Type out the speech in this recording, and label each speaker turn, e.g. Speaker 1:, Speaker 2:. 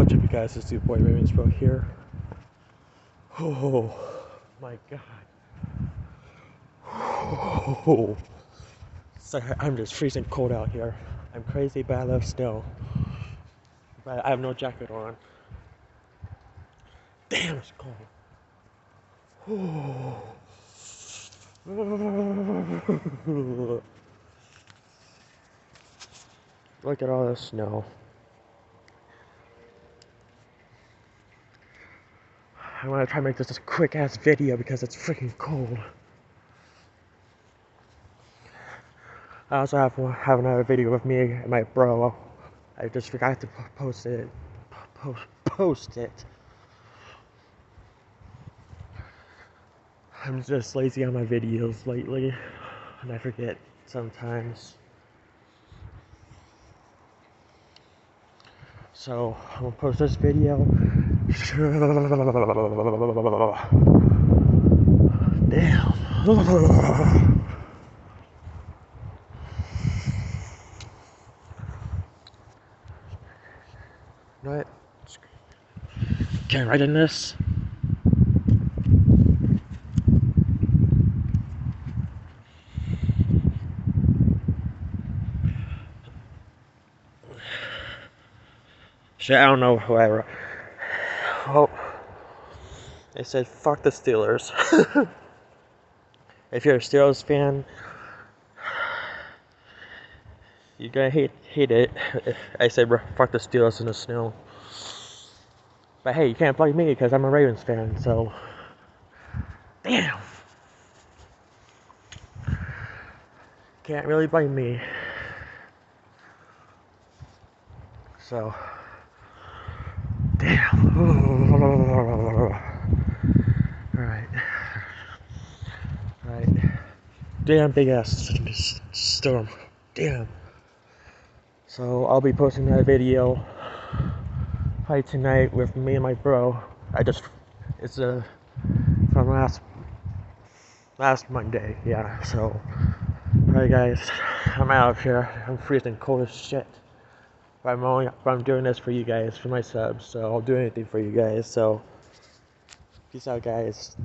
Speaker 1: What's up, you guys? It's your boy Ravens Bro here. Oh my god. Oh. Sorry, I'm just freezing cold out here. I'm crazy, but I love snow. But I have no jacket on. Damn, it's cold. Look at all this snow. I want to try to make this a quick ass video because it's freaking cold. I also have another video with me and my bro. I just forgot to post it. Post it. I'm just lazy on my videos lately, and I forget sometimes. So I'm gonna post this video. Damn. You know what? Can I write in this? Shit, I don't know who I wrote. Oh, they said fuck the Steelers. If you're a Steelers fan, you're gonna hate it. I said fuck the Steelers in the snow. But hey, you can't blame me because I'm a Ravens fan, so damn. Can't really blame me. So damn. Alright. Damn big ass storm. Damn. So I'll be posting that video probably tonight with me and my bro. It's from last Monday, yeah. So alright guys, I'm out of here. I'm freezing cold as shit. But I'm doing this for you guys, for my subs, so I'll do anything for you guys. So peace out guys.